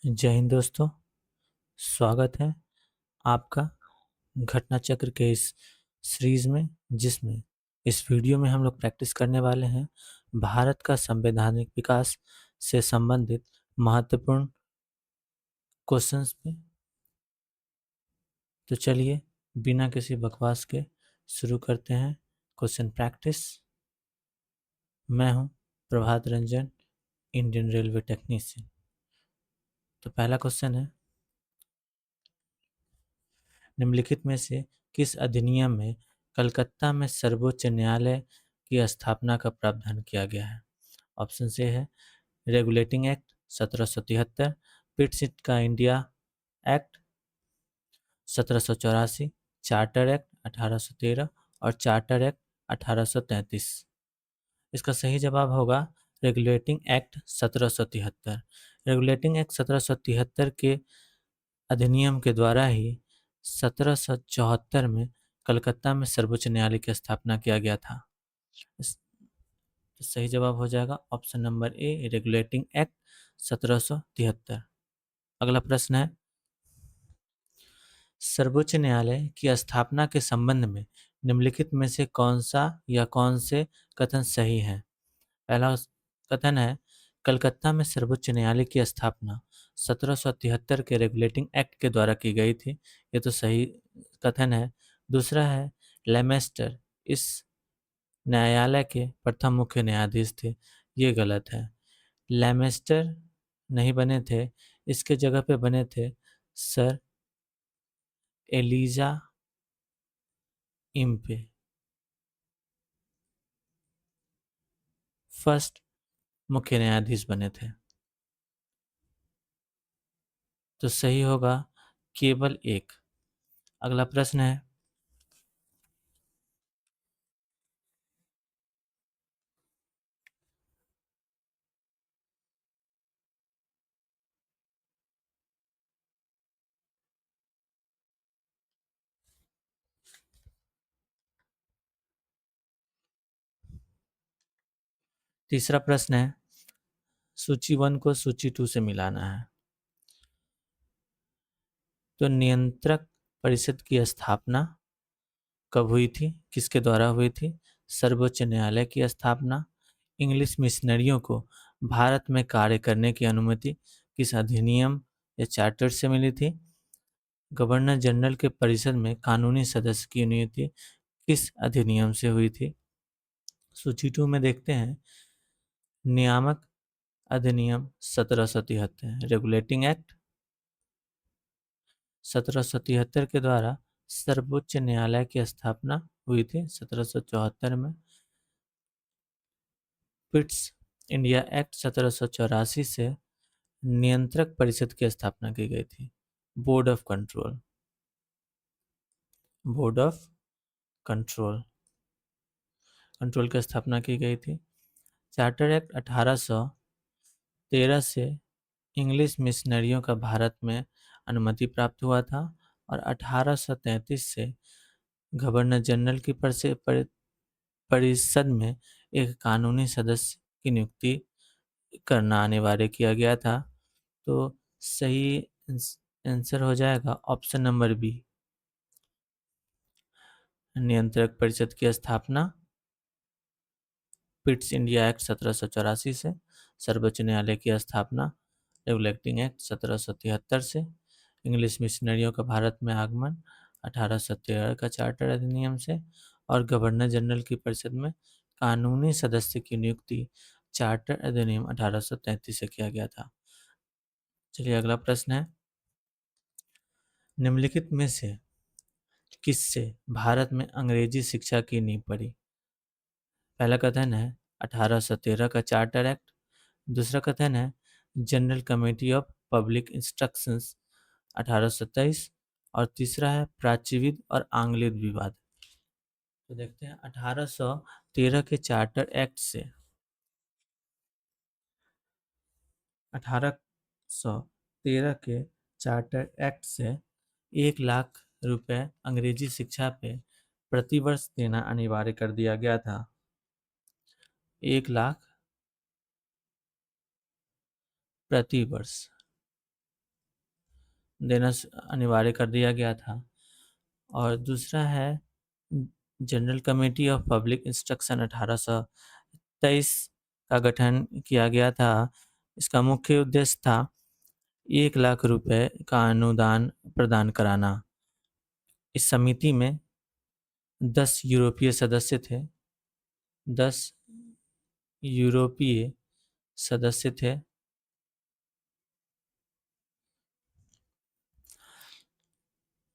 जय हिंद दोस्तों। स्वागत है आपका घटना चक्र के इस सीरीज में, जिसमें इस वीडियो में हम लोग प्रैक्टिस करने वाले हैं भारत का संवैधानिक विकास से संबंधित महत्वपूर्ण क्वेश्चंस पे। तो चलिए बिना किसी बकवास के शुरू करते हैं क्वेश्चन प्रैक्टिस। मैं हूं Prabhat Ranjan, Indian railway technician. तो पहला क्वेश्चन है, निम्नलिखित में से किस अधिनियम में कलकत्ता में सर्वोच्च न्यायालय की स्थापना का प्रावधान किया गया है? ऑप्शन ए है रेगुलेटिंग एक्ट 1773, पिट्स का इंडिया एक्ट 1784, चार्टर एक्ट 1813 और चार्टर एक्ट 1833। इसका सही जवाब होगा रेगुलेटिंग एक्ट 1773। रेगुलेटिंग एक्ट 1773 के अधिनियम के द्वारा ही 1774 में कलकत्ता में सर्वोच्च न्यायालय की स्थापना किया गया था। तो सही जवाब हो जाएगा ऑप्शन नंबर ए, रेगुलेटिंग एक्ट 1773। अगला प्रश्न है, सर्वोच्च न्यायालय की स्थापना के संबंध में निम्नलिखित में से कौन सा या कौन से कथन सही है? पहला कथन है, कलकत्ता में सर्वोच्च न्यायालय की स्थापना 1773 के रेगुलेटिंग एक्ट के द्वारा की गई थी। ये तो सही कथन है। दूसरा है, लेमेस्टर इस न्यायालय के प्रथम मुख्य न्यायाधीश थे। ये गलत है। लेमेस्टर नहीं बने थे, इसके जगह पे बने थे सर एलिजा इम्पे। फर्स्ट मुख्य न्यायाधीश बने थे। तो सही होगा केवल एक। अगला प्रश्न है, तीसरा प्रश्न है, सूची 1 को सूची 2 से मिलाना है। तो नियंत्रक परिषद की स्थापना कब हुई थी, किसके द्वारा हुई थी? सर्वोच्च न्यायालय की स्थापना। इंग्लिश मिशनरियों को भारत में कार्य करने की अनुमति किस अधिनियम या चार्टर से मिली थी? गवर्नर जनरल के परिषद में कानूनी सदस्य की नियुक्ति किस अधिनियम से हुई थी? सूची 2 में देखते हैं, नियामक अधिनियम 1773, रेगुलेटिंग एक्ट 1773 के द्वारा सर्वोच्च न्यायालय की स्थापना हुई थी 1774 में। पिट्स इंडिया एक्ट 1784 से नियंत्रक परिषद की स्थापना की गई थी, board of control. Board of control control की स्थापना की गई थी। चार्टर एक्ट 1813 से इंग्लिश मिशनरियों का भारत में अनुमति प्राप्त हुआ था और 1833 से गवर्नर जनरल की परिषद में एक कानूनी सदस्य की नियुक्ति करना अनिवार्य किया गया था। तो सही आंसर हो जाएगा ऑप्शन नंबर बी, नियंत्रक परिषद की स्थापना पिट्स इंडिया एक्ट 1784 से, सर्वोच्च न्यायालय की स्थापना रेगुलेटिंग एक्ट 1773 से, इंग्लिश मिशनरियों का भारत में आगमन 1813 का चार्टर अधिनियम से, और गवर्नर जनरल की परिषद में कानूनी सदस्य की नियुक्ति चार्टर अधिनियम 1833 से किया गया था। चलिए अगला प्रश्न है, निम्नलिखित में से किससे भारत में अंग्रेजी शिक्षा की नींव पड़ी? पहला कथन है 1813 का चार्टर एक्ट। दूसरा कथन है general committee of public instructions 1827। और तीसरा है प्राच्यविद और आंग्लेय विवाद। तो देखते हैं 1813 के चार्टर एक्ट से 1813 के चार्टर एक्ट से 1 लाख रुपए अंग्रेजी शिक्षा पे प्रतिवर्ष देना अनिवार्य कर दिया गया था। 1 लाख प्रतिवर्ष। देना अनिवार्य कर दिया गया था। और दूसरा है general committee of public instruction 1823 का गठन किया गया था। इसका मुख्य उद्देश्य था 1 लाख रुपए का अनुदान प्रदान कराना। इस समिति में 10 यूरोपीय सदस्य थे। 10 यूरोपीय सदस्य थे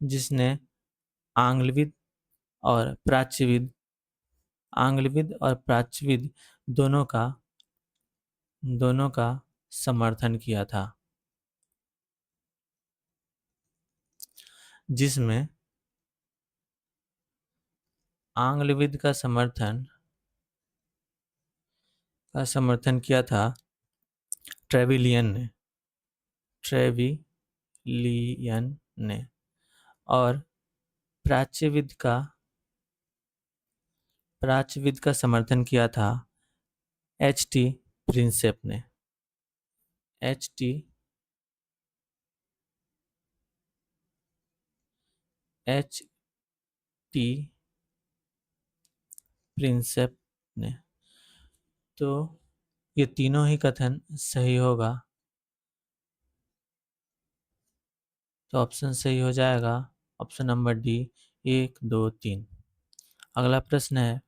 जिसने आंग्लविद और प्राच्यविद आंग्लविद और प्राच्यविद दोनों का दोनों का समर्थन किया था। जिसमें आंग्लविद का समर्थन किया था ट्रेविलियन ने ट्रेविलियन ने और प्राच्यविद का समर्थन किया था एच.टी. प्रिंसेप ने। एच.टी. प्रिंसेप ने। तो ये तीनों ही कथन सही होगा। तो ऑप्शन सही हो जाएगा ऑप्शन नंबर डी, 1, 2, 3। अगला प्रश्न है,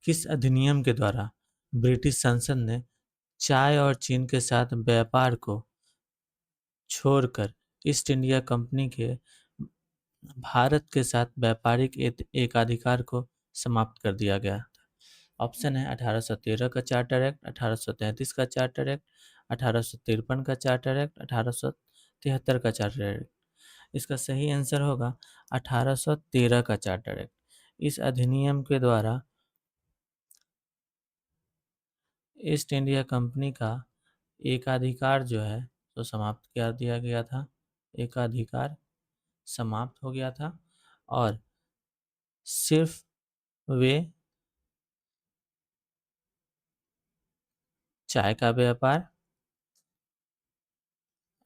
किस अधिनियम के द्वारा ब्रिटिश संसद ने चाय और चीन के साथ व्यापार को छोड़कर ईस्ट इंडिया कंपनी के भारत के साथ व्यापारिक एकाधिकार को समाप्त कर दिया गया? ऑप्शन है 1813 का चार्टर एक्ट, 1833 का चार्टर एक्ट, 1853 का चार्टर एक्ट, 1873 का चार्टर एक्ट। इसका सही आंसर होगा 1813 का चार्टर एक्ट। इस अधिनियम के द्वारा ईस्ट इंडिया कंपनी का एकाधिकार जो है तो समाप्त कर दिया गया था। एकाधिकार समाप्त हो गया था और सिर्फ वे चाय का व्यापार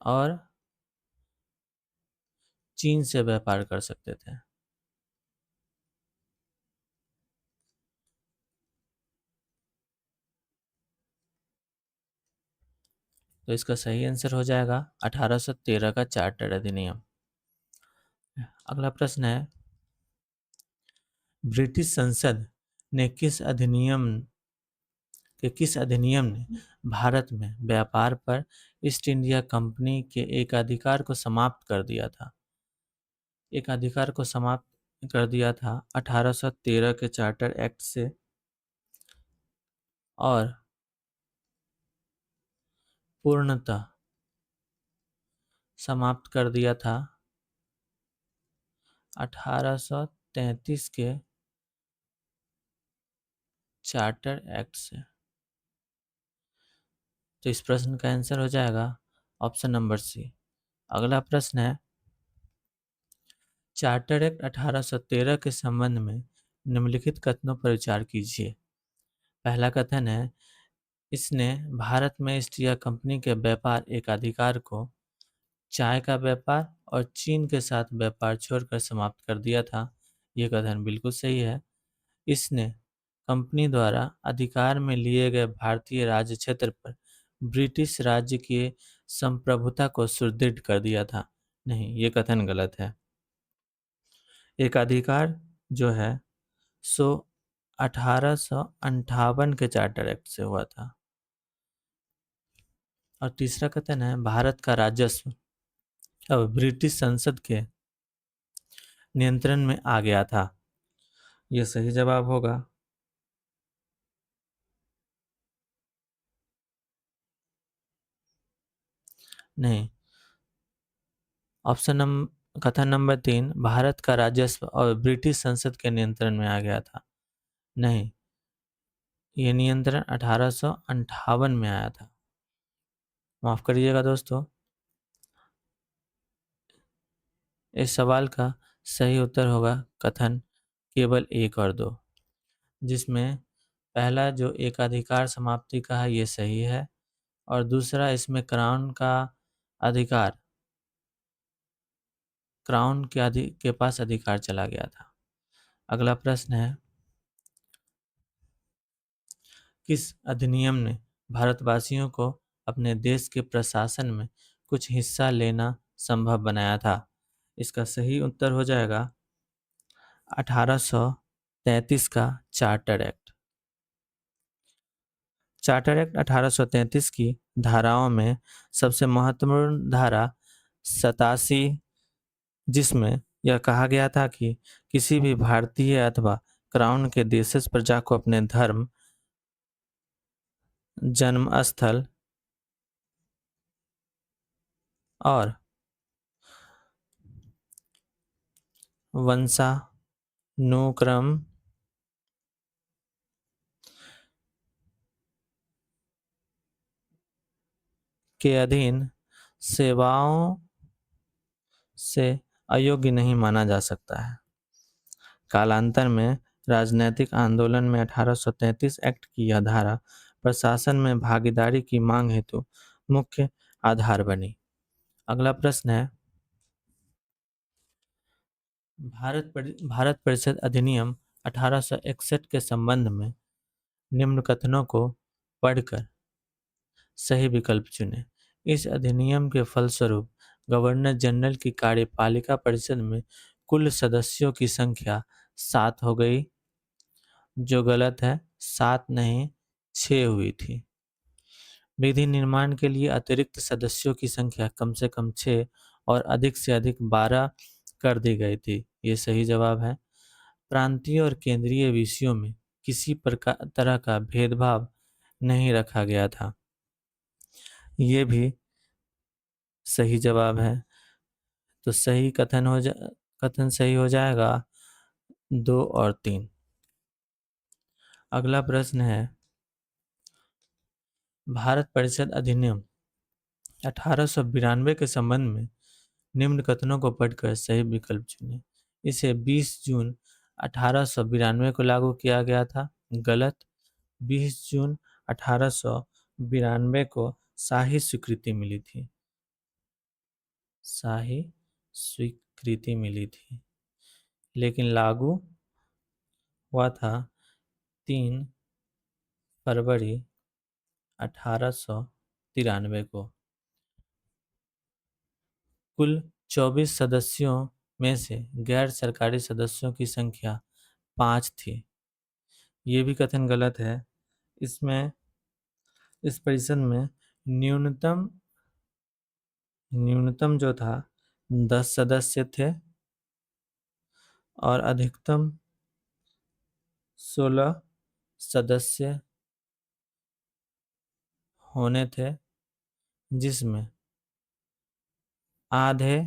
और चीन से व्यापार कर सकते थे। तो इसका सही आंसर हो जाएगा 1813 का चार्टर अधिनियम। अगला प्रश्न है, ब्रिटिश संसद ने किस अधिनियम ने भारत में व्यापार पर ईस्ट इंडिया कंपनी के एकाधिकार को समाप्त कर दिया था? एकाधिकार को समाप्त कर दिया था 1813 के चार्टर एक्ट से और पूर्णतः समाप्त कर दिया था 1833 के चार्टर एक्ट से। तो इस प्रश्न का आंसर हो जाएगा ऑप्शन नंबर सी। अगला प्रश्न है, चार्टर एक्ट 1813 के संबंध में निम्नलिखित कथनों पर विचार कीजिए। पहला कथन है, इसने भारत में ईस्ट इंडिया कंपनी के व्यापार एकाधिकार को चाय का व्यापार और चीन के साथ व्यापार छोड़कर समाप्त कर दिया था। यह कथन बिल्कुल सही है। इसने कंपनी द्वारा अधिकार में लिए गए भारतीय राज्य क्षेत्र पर ब्रिटिश राज्य की संप्रभुता को सुदृढ़ कर दिया था। नहीं, ये कथन गलत है। एकाधिकार जो है सो 1858 के चार्टर एक्ट से हुआ था। और तीसरा कथन है, भारत का राजस्व अब ब्रिटिश संसद के नियंत्रण में आ गया था। यह सही जवाब होगा। नहीं, कथन नंबर 3, भारत का राजस्व और ब्रिटिश संसद के नियंत्रण में आ गया था। नहीं, ये नियंत्रण 1858 में आया था। माफ करिएगा दोस्तों। इस सवाल का सही उत्तर होगा कथन केवल 1 और 2, जिसमें पहला जो एकाधिकार समाप्ति का है ये सही है और दूसरा इसमें क्राउन का अधिकार क्राउन के पास अधिकार चला गया था। अगला प्रश्न है, किस अधिनियम ने भारतवासियों को अपने देश के प्रशासन में कुछ हिस्सा लेना संभव बनाया था? इसका सही उत्तर हो जाएगा 1833 का चार्टर एक्ट। चार्टर एक्ट 1833 की धाराओं में सबसे महत्वपूर्ण धारा 87, जिसमें यह कहा गया था कि किसी भी भारतीय अथवा क्राउन के देशज प्रजा को अपने धर्म, जन्मस्थल और वंशानुक्रम के अधीन सेवाओं से अयोग्य नहीं माना जा सकता है। कालांतर में राजनैतिक आंदोलन में 1833 एक्ट की यह धारा प्रशासन में भागीदारी की मांग हेतु मुख्य आधार बनी। अगला प्रश्न है, भारत परिषद अधिनियम 1861 के संबंध में निम्न कथनों को पढ़कर सही विकल्प चुनें। इस अधिनियम के फलस्वरूप गवर्नर जनरल की कार्यपालिका परिषद में कुल सदस्यों की संख्या 7 हो गई, जो गलत है। 7 नहीं, 6 हुई थी। विधि निर्माण के लिए अतिरिक्त सदस्यों की संख्या कम से कम 6 और अधिक से अधिक 12 कर दी गई थी। ये सही जवाब है। प्रांतीय और केंद्रीय विषयों में किसी प्रकार तरह का भेदभाव नहीं रखा गया था। ये भी सही जवाब है। तो सही कथन सही हो जाएगा 2 और 3। अगला प्रश्न है, भारत परिषद अधिनियम 1892 के संबंध में निम्न कथनों को पढ़कर सही विकल्प चुनें। इसे 20 जून 1892 को लागू किया गया था। गलत। 20 जून 1892 को शाही स्वीकृति मिली थी। शाही स्वीकृति मिली थी, लेकिन लागू हुआ था 3 फरवरी 1893 को। कुल 24 सदस्यों में से गैर सरकारी सदस्यों की संख्या 5 थी। ये भी कथन गलत है। इसमें इस परिषद में न्यूनतम जो था 10 सदस्य थे और अधिकतम 16 सदस्य होने थे, जिसमें आधे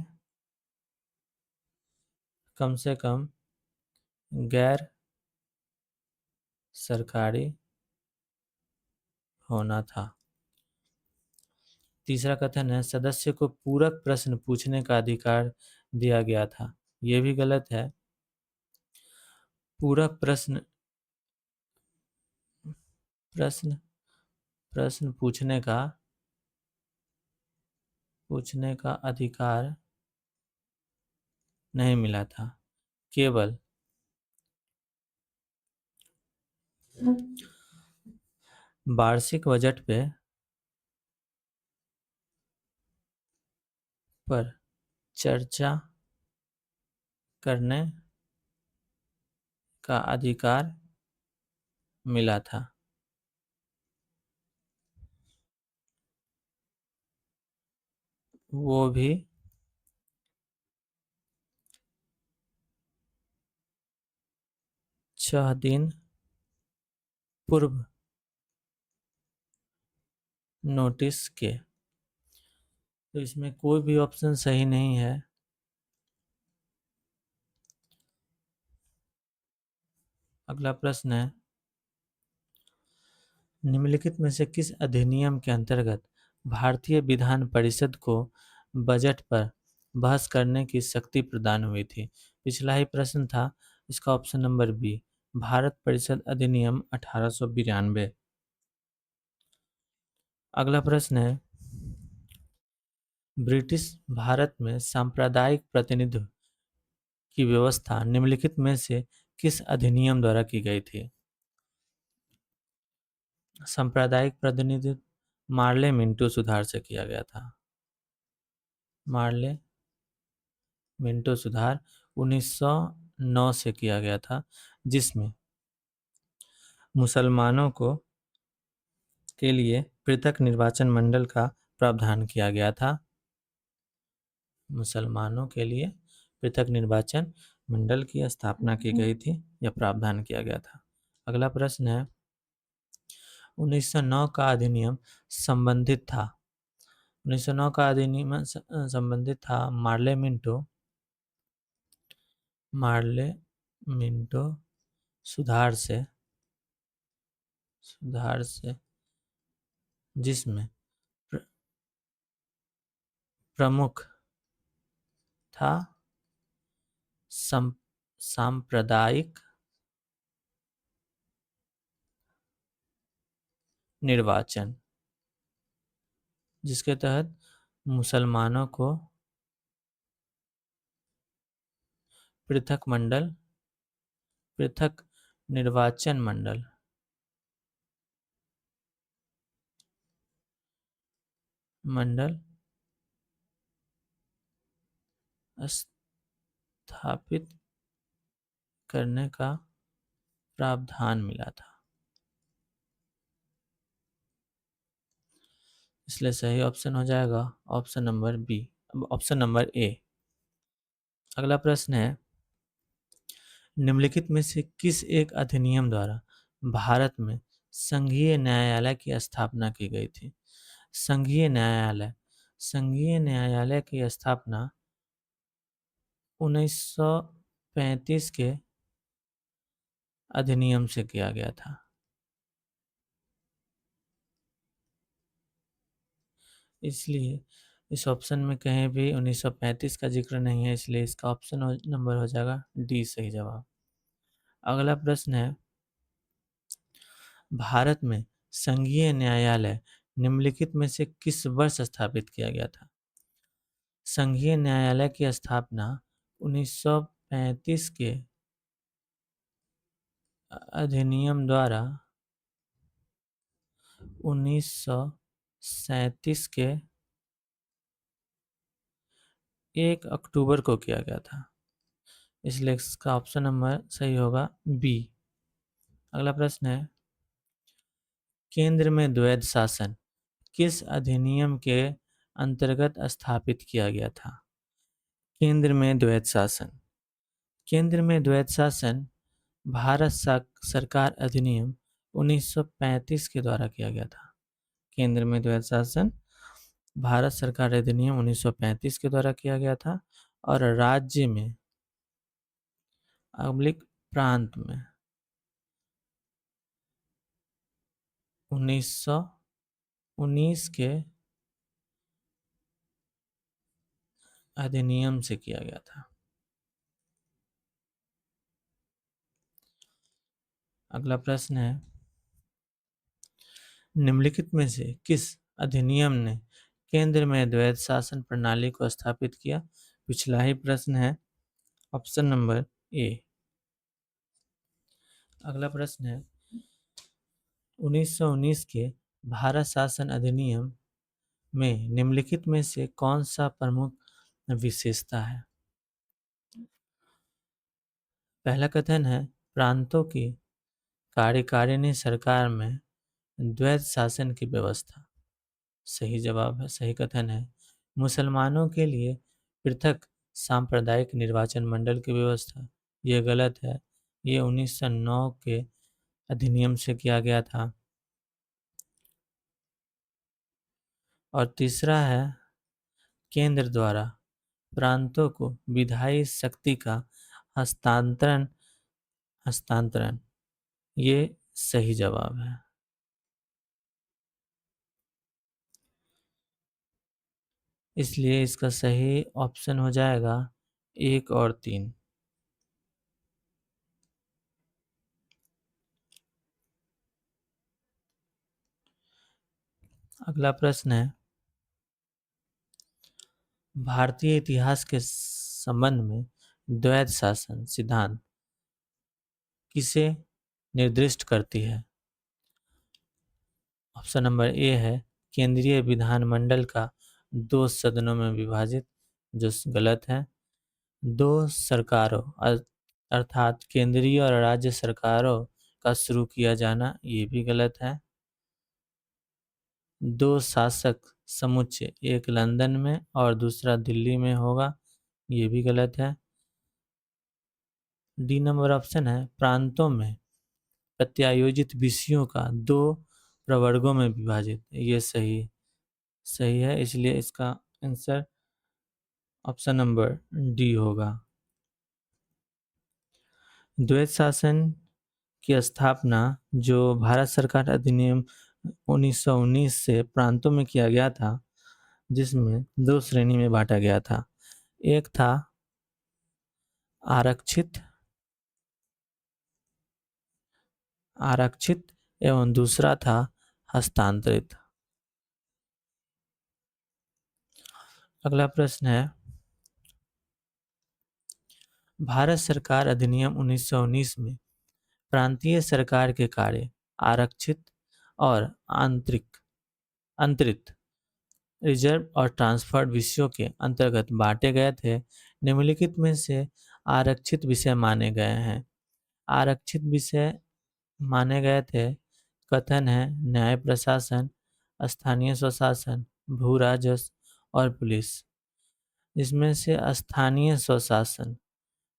कम से कम गैर सरकारी होना था। तीसरा कथन है, सदस्य को पूरक प्रश्न पूछने का अधिकार दिया गया था। यह भी गलत है। पूरक प्रश्न पूछने का अधिकार नहीं मिला था। केवल वार्षिक बजट पर चर्चा करने का अधिकार मिला था। वो भी 6 दिन पूर्व नोटिस के। तो इसमें कोई भी ऑप्शन सही नहीं है। अगला प्रश्न है, निम्नलिखित में से किस अधिनियम के अंतर्गत भारतीय विधान परिषद को बजट पर बहस करने की शक्ति प्रदान हुई थी? पिछला ही प्रश्न था। इसका ऑप्शन नंबर बी, भारत परिषद अधिनियम 1892। अगला प्रश्न है, ब्रिटिश भारत में सांप्रदायिक प्रतिनिधित्व की व्यवस्था निम्नलिखित में से किस अधिनियम द्वारा की गई थी? सांप्रदायिक प्रतिनिधित्व मार्ले मिंटो सुधार से किया गया था। मार्ले मिंटो सुधार 1909 से किया गया था, जिसमें मुसलमानों को के लिए पृथक निर्वाचन मंडल का प्रावधान किया गया था। मुसलमानों के लिए पृथक निर्वाचन मंडल की स्थापना की गई थी या प्रावधान किया गया था। अगला प्रश्न है, 1909 का अधिनियम संबंधित था 1909 का अधिनियम संबंधित था मार्ले मिंटो सुधार से जिसमें प्र, प्रमुख था सांप्रदायिक निर्वाचन, जिसके तहत मुसलमानों को पृथक निर्वाचन मंडल स्थापित करने का प्रावधान मिला था। इसलिए सही ऑप्शन हो जाएगा option number B, option number A. अगला प्रश्न है, निम्नलिखित में से किस एक अधिनियम द्वारा भारत में संघीय न्यायालय की स्थापना की गई थी? संघीय न्यायालय की स्थापना 1935 के अधिनियम से किया गया था। इसलिए इस ऑप्शन में कहीं भी 1935 का जिक्र नहीं है, इसलिए इसका ऑप्शन नंबर हो जाएगा डी सही जवाब। अगला प्रश्न है, भारत में संघीय न्यायालय निम्नलिखित में से किस वर्ष स्थापित किया गया था? संघीय न्यायालय की स्थापना 1935 के अधिनियम द्वारा 1937 के 1 अक्टूबर को किया गया था। इसलिए इसका ऑप्शन नंबर सही होगा बी। अगला प्रश्न है, केंद्र में द्वैध शासन किस अधिनियम के अंतर्गत स्थापित किया गया था? केंद्र में द्वैध शासन भारत सरकार अधिनियम 1935 के द्वारा किया गया था। केंद्र में द्वैध शासन भारत सरकार अधिनियम 1935 के द्वारा किया गया था और राज्य में प्रांत में 1919 के अधिनियम से किया गया था। अगला प्रश्न है, निम्नलिखित में से किस अधिनियम ने केंद्र में द्वैध शासन प्रणाली को स्थापित किया? पिछला ही प्रश्न है, ऑप्शन नंबर ए। अगला प्रश्न है, 1919 के भारत शासन अधिनियम में निम्नलिखित में से कौन सा प्रमुख विशेषता है? पहला कथन है, प्रांतों की कार्यकारिणी सरकार में द्वैध शासन की व्यवस्था। सही जवाब है, सही कथन है। मुसलमानों के लिए पृथक सांप्रदायिक निर्वाचन मंडल की व्यवस्था, ये गलत है। ये 1909 के अधिनियम से किया गया था। और तीसरा है, केंद्र द्वारा प्रांतों को विधायी शक्ति का हस्तांतरण हस्तांतरण ये सही जवाब है। इसलिए इसका सही ऑप्शन हो जाएगा 1 और 3। अगला प्रश्न है, भारतीय इतिहास के संबंध में द्वैध शासन सिद्धांत किसे निर्दिष्ट करती है? ऑप्शन नंबर ए है केंद्रीय विधानमंडल का दो सदनों में विभाजित, जो गलत है। दो सरकारों अर्थात केंद्रीय और राज्य सरकारों का शुरू किया जाना, ये भी गलत है। दो शासक समुच्चय, एक लंदन में और दूसरा दिल्ली में होगा, ये भी गलत है। डी नंबर ऑप्शन है प्रांतों में प्रत्यायोजित विषयों का दो प्रवर्गों में विभाजित, ये सही सही है, इसलिए इसका आंसर ऑप्शन नंबर डी होगा। द्वैत शासन की स्थापना जो भारत सरकार अधिनियम 1919 से प्रांतों में किया गया था, जिसमें दो श्रेणी में बांटा गया था। एक था आरक्षित आरक्षित एवं दूसरा था हस्तांतरित। अगला प्रश्न है भारत सरकार अधिनियम 1919 में प्रांतीय सरकार के कार्य आरक्षित और अंतरित रिजर्व और ट्रांसफर्ड विषयों के अंतर्गत बांटे गए थे। निम्नलिखित में से आरक्षित विषय माने गए हैं। आरक्षित विषय माने गए थे, कथन है न्याय प्रशासन, स्थानीय स्वशासन, भू राजस्व और पुलिस। इसमें से स्थानीय स्वशासन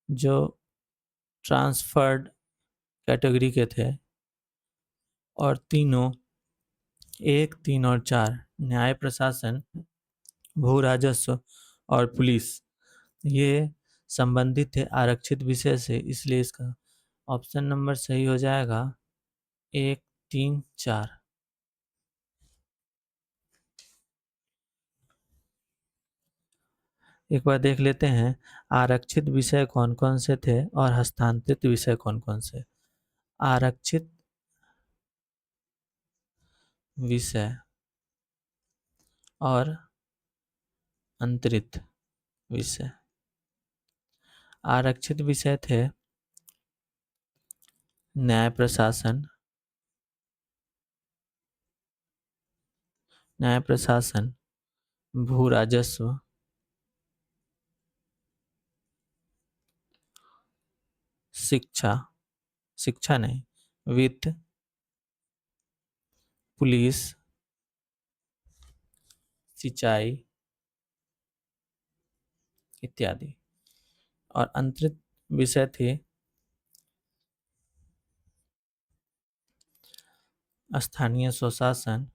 जो ट्रांसफर्ड कैटेगरी के थे, और तीनों 1, 3 और 4 न्याय प्रशासन, भू राजस्व और पुलिस, ये संबंधित थे आरक्षित विषय से, इसलिए इसका ऑप्शन नंबर सही हो जाएगा 1, 3, 4। एक बार देख लेते हैं आरक्षित विषय कौन कौन से थे और हस्तांतरित विषय कौन कौन से। आरक्षित विषय और अंतरित विषय। आरक्षित विषय थे न्याय प्रशासन, भू राजस्व, शिक्षा नहीं, वित्त, पुलिस, सिंचाई इत्यादि। और अंतरित विषय थे स्थानीय स्वशासन,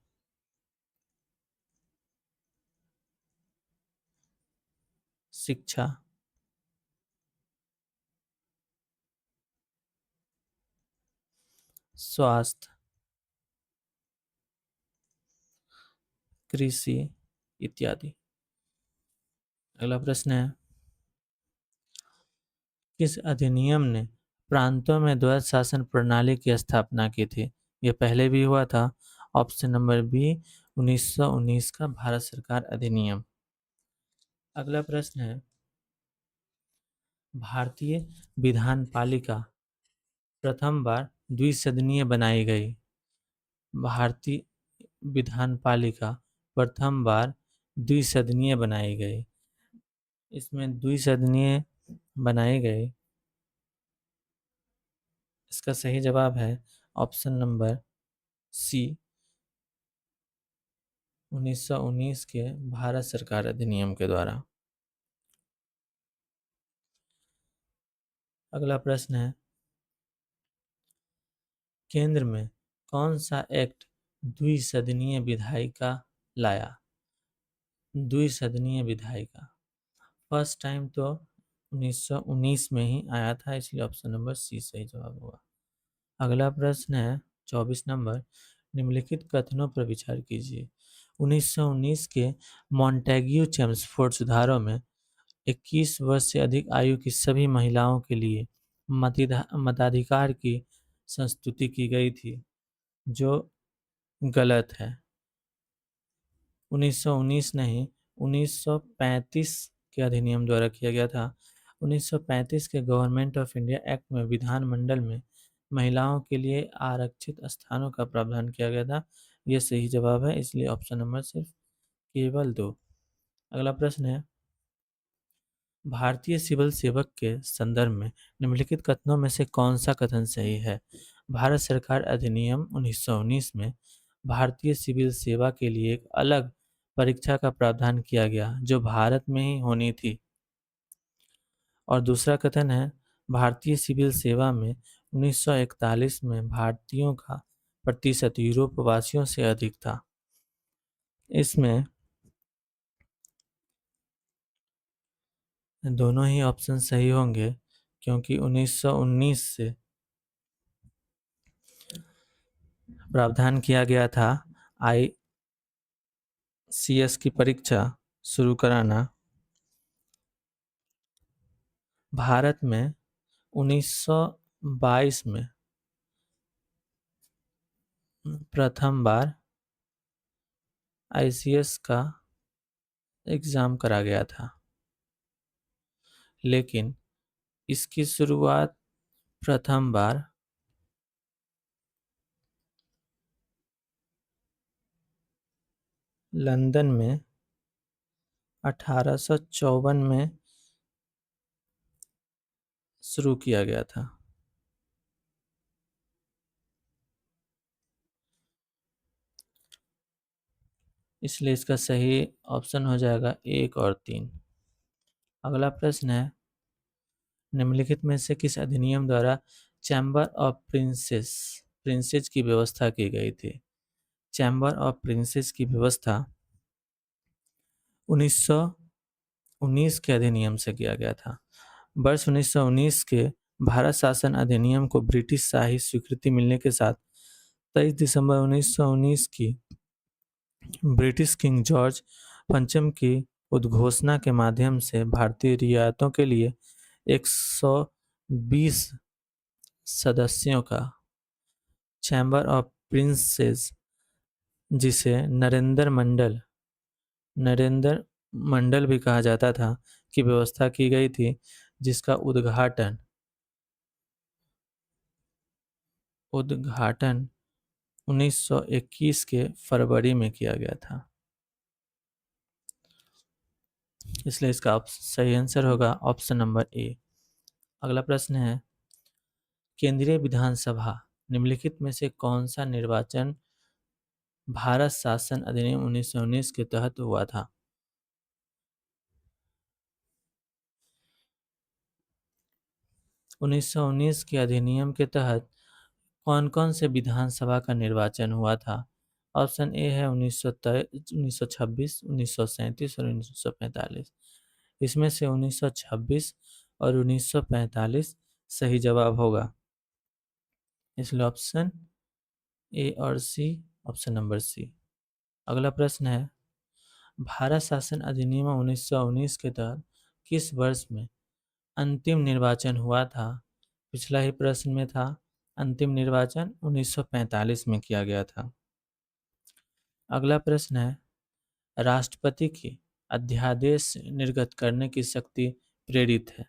शिक्षा, स्वास्थ्य, कृषि इत्यादि। अगला प्रश्न है किस अधिनियम ने प्रांतों में द्वैध शासन प्रणाली की स्थापना की थी? यह पहले भी हुआ था। ऑप्शन नंबर बी 1919 का भारत सरकार अधिनियम। अगला प्रश्न है भारतीय विधान पालिका प्रथम बार द्विसदनीय बनाई गई। भारतीय विधान पालिका प्रथम बार द्विसदनीय बनाई गई। इसमें द्विसदनीय बनाई गई, इसका सही जवाब है ऑप्शन नंबर सी 1919 के भारत सरकार अधिनियम के द्वारा। अगला प्रश्न है केंद्र में कौन सा एक्ट द्विसदनीय विधायिका लाया? द्विसदनीय विधायिका फर्स्ट टाइम तो 1919 में ही आया था, इसलिए ऑप्शन नंबर सी सही जवाब होगा। अगला प्रश्न है 24 नंबर, निम्नलिखित कथनों पर विचार कीजिए। 1919 के मॉन्टेग्यू चेम्सफोर्ड सुधारों में 21 वर्ष से अधिक आयु की सभी महिलाओं के लिए मताधिकार की संस्तुति की गई थी, जो गलत है। 1919 नहीं 1935 के अधिनियम द्वारा किया गया था। 1935 के गवर्नमेंट ऑफ इंडिया एक्ट में विधानमंडल में महिलाओं के लिए आरक्षित स्थानों का प्रावधान किया गया था। यह सही जवाब है, इसलिए ऑप्शन नंबर सिर्फ केवल 2। अगला प्रश्न है, भारतीय सिविल सेवक के संदर्भ में निम्नलिखित कथनों में से कौन सा कथन सही है? भारत सरकार अधिनियम 1919 में भारतीय सिविल सेवा के लिए एक अलग परीक्षा का प्रावधान किया गया जो भारत में ही होनी थी। और दूसरा कथन है, भारतीय सिविल सेवा में 1941 में भारतीयों का प्रतिशत यूरोप वासियों से अधिक था। इसमें दोनों ही ऑप्शन सही होंगे, क्योंकि 1919 से प्रावधान किया गया था ICS की परीक्षा शुरू कराना। भारत में 1922 में प्रथम बार ICS का एग्ज़ाम करा गया था, लेकिन इसकी शुरुआत प्रथम बार लंदन में 1854 में शुरू किया गया था। इसलिए इसका सही ऑप्शन हो जाएगा 1 और 3। अगला प्रश्न है, निम्नलिखित में से किस अधिनियम द्वारा चैम्बर ऑफ प्रिंसेस की व्यवस्था की गई थी? चैम्बर ऑफ प्रिंसेस की व्यवस्था 1919 के अधिनियम से किया गया था। वर्ष 1919 के भारत शासन अधिनियम को ब्रिटिश शाही स्वीकृति मिलने के साथ 23 दिसंबर 1919 की ब्रिटिश किंग जॉर्ज पंचम की उद्घोषणा के माध्यम से भारतीय रियासतों के लिए 120 सदस्यों का चैम्बर ऑफ प्रिंसेस, जिसे नरेंद्र मंडल भी कहा जाता था, की व्यवस्था की गई थी, जिसका उद्घाटन 1921 के फरवरी में किया गया था। इसलिए इसका सही आंसर होगा ऑप्शन नंबर ए। अगला प्रश्न है, केंद्रीय विधानसभा निम्नलिखित में से कौन सा निर्वाचन भारत शासन अधिनियम 1919 के तहत हुआ था? 1919 के अधिनियम के तहत कौन कौन से विधानसभा का निर्वाचन हुआ था? ऑप्शन ए है 1926, 1937 और 1945। इसमें से 1926 और 1945 सही जवाब होगा, इसलिए ऑप्शन ए और सी, ऑप्शन नंबर सी। अगला प्रश्न है, भारत शासन अधिनियम 1919 के तहत किस वर्ष में अंतिम निर्वाचन हुआ था? पिछला ही प्रश्न में था, अंतिम निर्वाचन 1945 में किया गया था। अगला प्रश्न है, राष्ट्रपति की अध्यादेश निर्गत करने की शक्ति प्रेरित है?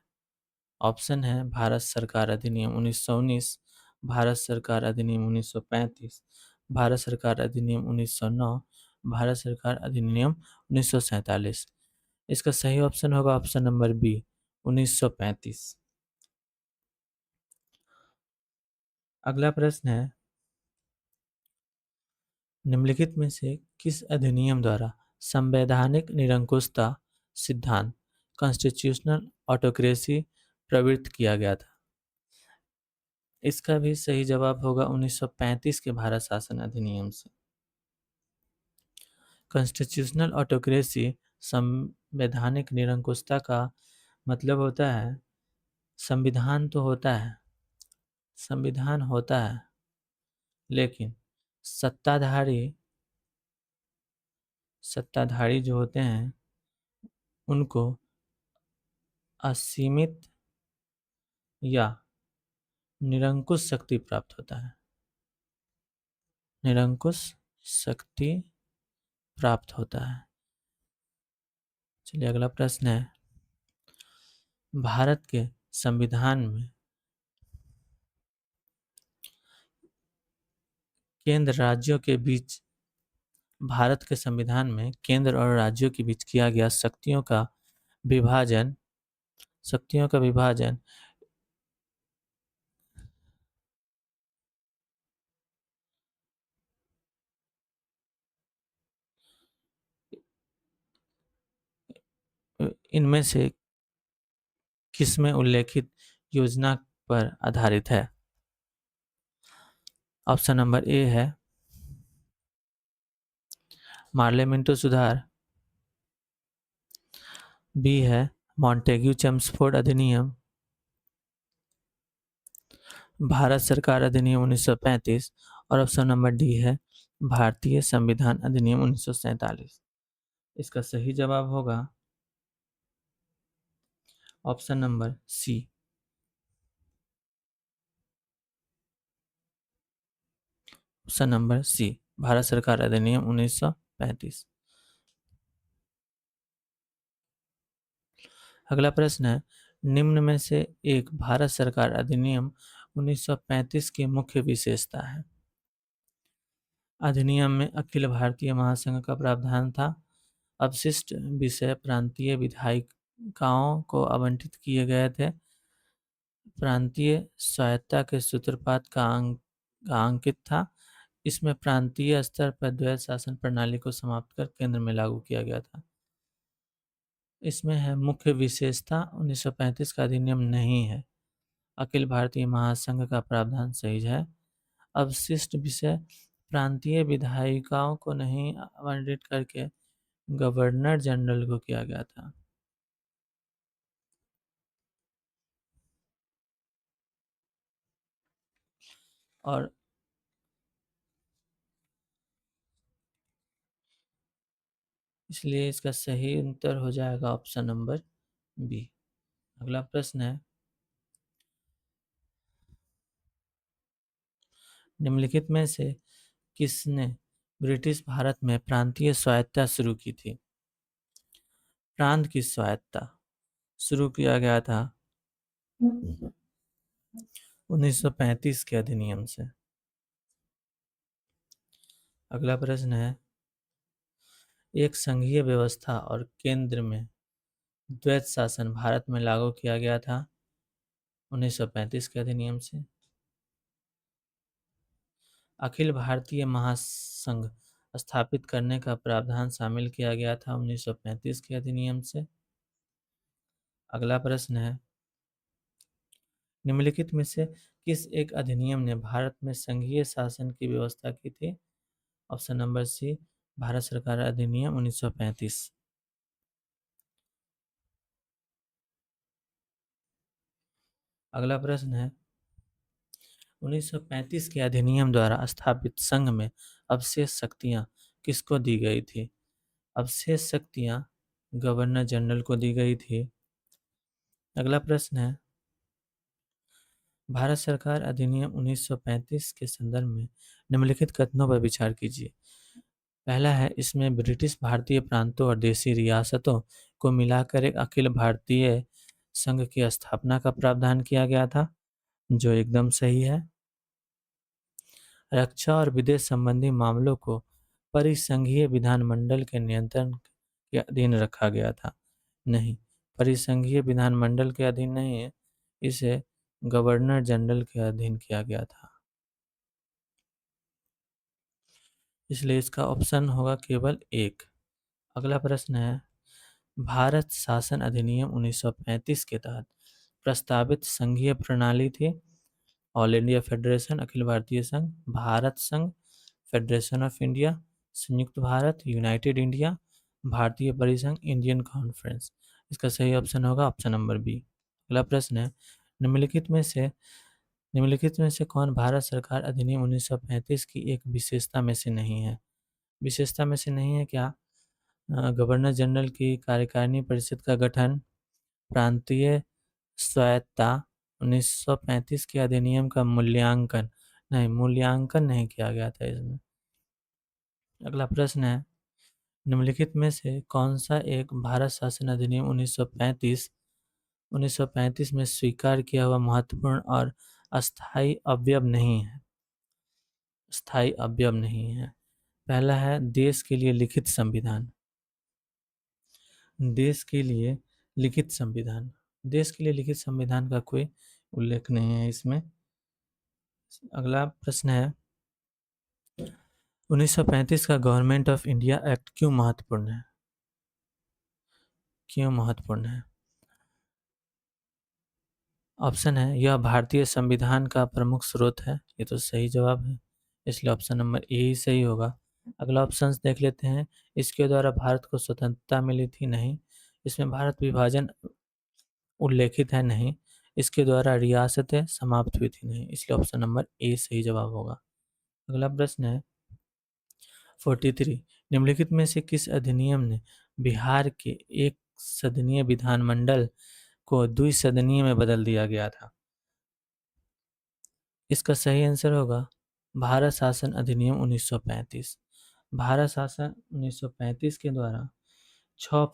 ऑप्शन है भारत सरकार अधिनियम 1919, भारत सरकार अधिनियम 1935, भारत सरकार अधिनियम 1909, भारत सरकार अधिनियम 1947। इसका सही ऑप्शन होगा ऑप्शन नंबर बी, 1935। अगला प्रश्न है, निम्नलिखित में से किस अधिनियम द्वारा संवैधानिक निरंकुशता सिद्धांत कॉन्स्टिट्यूशनल ऑटोक्रेसी प्रवृत्त किया गया था? इसका भी सही जवाब होगा 1935 के भारत शासन अधिनियम से। कॉन्स्टिट्यूशनल ऑटोक्रेसी संवैधानिक निरंकुशता का मतलब होता है, संविधान तो होता है, संविधान होता है, लेकिन सत्ताधारी जो होते हैं उनको असीमित या निरंकुश शक्ति प्राप्त होता है, निरंकुश शक्ति प्राप्त होता है। चलिए अगला प्रश्न है, भारत के संविधान में केंद्र राज्यों के बीच भारत के संविधान में केंद्र और राज्यों के बीच किया गया विभाजन शक्तियों का विभाजन इनमें से किसमें उल्लेखित योजना पर आधारित है? ऑप्शन नंबर ए है मार्ले मिंटो सुधार, बी है मॉन्टेग्यू चेम्सफोर्ड अधिनियम, भारत सरकार अधिनियम 1935 और ऑप्शन नंबर डी है भारतीय संविधान अधिनियम 1947। इसका सही जवाब होगा option number C. Option number C, Bharat सरकार अधिनियम 1935। अगला प्रश्न है, निम्न में से एक भारत सरकार अधिनियम 1935 की मुख्य विशेषता है? अधिनियम में अखिल भारतीय महासंघ का प्रावधान था। अवशिष्ट विषय प्रांतीय विधायिकाओं को आवंटित किए गए थे। प्रांतीय स्वायत्तता के सूत्रपात का अंकित था। इसमें प्रांतीय स्तर पर द्वैध शासन प्रणाली को समाप्त कर केंद्र में लागू किया गया था। इसमें है मुख्य विशेषता 1935 का अधिनियम नहीं है। अखिल भारतीय महासंघ का प्रावधान सही है। अवशिष्ट विषय प्रांतीय विधायिकाओं को नहीं आवंटित करके गवर्नर जनरल को किया गया था। और इसलिए इसका सही उत्तर हो जाएगा ऑप्शन नंबर बी। अगला प्रश्न है, निम्नलिखित में से किसने ब्रिटिश भारत में प्रांतीय स्वायत्तता शुरू की थी? प्रांत की स्वायत्तता शुरू किया गया था 1935 के अधिनियम से। अगला प्रश्न है, एक संघीय व्यवस्था और केंद्र में द्वैध शासन भारत में लागू किया गया था 1935 के अधिनियम से। अखिल भारतीय महासंघ स्थापित करने का प्रावधान शामिल किया गया था 1935 के अधिनियम से। अगला प्रश्न है, निम्नलिखित में से किस एक अधिनियम ने भारत में संघीय शासन की व्यवस्था की थी? ऑप्शन नंबर सी, भारत सरकार अधिनियम 1935। अगला प्रश्न है, 1935 के अधिनियम द्वारा स्थापित संघ में अवशेष शक्तियां किसको दी गई थी? अवशेष शक्तियां गवर्नर जनरल को दी गई थी। अगला प्रश्न है, भारत सरकार अधिनियम 1935 के संदर्भ में निम्नलिखित कथनों पर विचार कीजिए। पहला है, इसमें ब्रिटिश भारतीय प्रांतों और देशी रियासतों को मिलाकर एक अखिल भारतीय संघ की स्थापना का प्रावधान किया गया था, जो एकदम सही है। रक्षा और विदेश संबंधी मामलों को परिसंघीय विधानमंडल के नियंत्रण के अधीन रखा गया था। नहीं, परिसंघीय विधानमंडल के अधीन नहीं है, इसे गवर्नर जनरल के अधीन किया गया था। इसलिए इसका ऑप्शन होगा केवल एक। अगला प्रश्न है, भारत शासन अधिनियम 1935 के तहत प्रस्तावित संघीय प्रणाली थी all India federation, Akhil Bharatiya संघ, भारत संघ, फेडरेशन ऑफ इंडिया, संयुक्त भारत, यूनाइटेड इंडिया, भारतीय परिसंघ, इंडियन कॉन्फ्रेंस। इसका सही ऑप्शन होगा ऑप्शन नंबर बी। अगला प्रश्न है, निम्नलिखित में से कौन भारत सरकार अधिनियम 1935 की एक विशेषता में से नहीं है? विशेषता में से नहीं है क्या? गवर्नर जनरल की कार्यकारिणी परिषद का गठन, प्रांतीय स्वायत्तता, 1935 के अधिनियम का मूल्यांकन नहीं किया गया था इसमें। अगला प्रश्न है, निम्नलिखित में से कौन सा एक भारत शासन अधिनियम 1935 में स्वीकार किया हुआ महत्वपूर्ण और स्थायी अवयव नहीं है? पहला है देश के लिए लिखित संविधान। देश के लिए लिखित संविधान। देश के लिए लिखित संविधान का कोई उल्लेख नहीं है इसमें। अगला प्रश्न है 1935 का गवर्नमेंट ऑफ इंडिया एक्ट क्यों महत्वपूर्ण है? क्यों महत्वपूर्ण है? ऑप्शन है यह भारतीय संविधान का प्रमुख स्रोत है, ये तो सही जवाब है, इसलिए ऑप्शन नंबर ए ही सही होगा। अगला ऑप्शन देख लेते हैं, इसके द्वारा भारत को स्वतंत्रता मिली थी, नहीं। इसमें भारत विभाजन उल्लेखित है, नहीं। इसके द्वारा रियासतें समाप्त हुई थी, नहीं, इसलिए ऑप्शन नंबर ए सही जवाब होगा। अगला प्रश्न है 43, निम्नलिखित में से किस अधिनियम ने बिहार के एक सदनीय विधानमंडल को द्विसदनीय में बदल दिया गया था? इसका सही आंसर होगा भारत शासन अधिनियम 1935। भारत शासन 1935 के द्वारा छह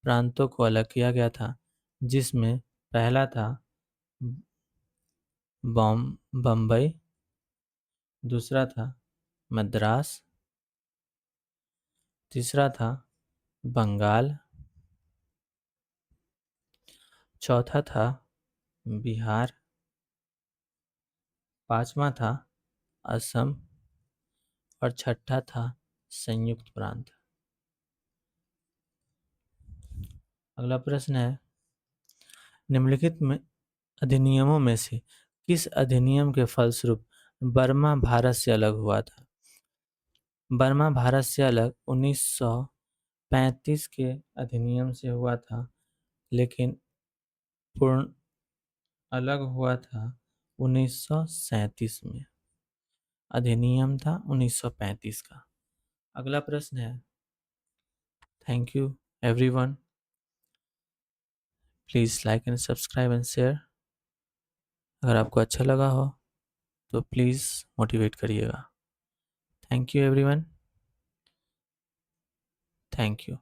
प्रांतों को अलग किया गया था, जिसमें पहला था बम्बई, दूसरा था मद्रास, तीसरा था बंगाल, चौथा था बिहार, पांचवा था असम और छठा था संयुक्त प्रांत। अगला प्रश्न है निम्नलिखित में अधिनियमों में से किस अधिनियम के फलस्वरूप बर्मा भारत से अलग हुआ था? बर्मा भारत से अलग 1935 के अधिनियम से हुआ था, लेकिन पूर्ण अलग हुआ था 1937 में। अधिनियम था 1935 का। अगला प्रश्न है, thank you everyone, please like and subscribe and share. अगर आपको अच्छा लगा हो तो प्लीज़ मोटिवेट करिएगा। Thank you everyone, thank you.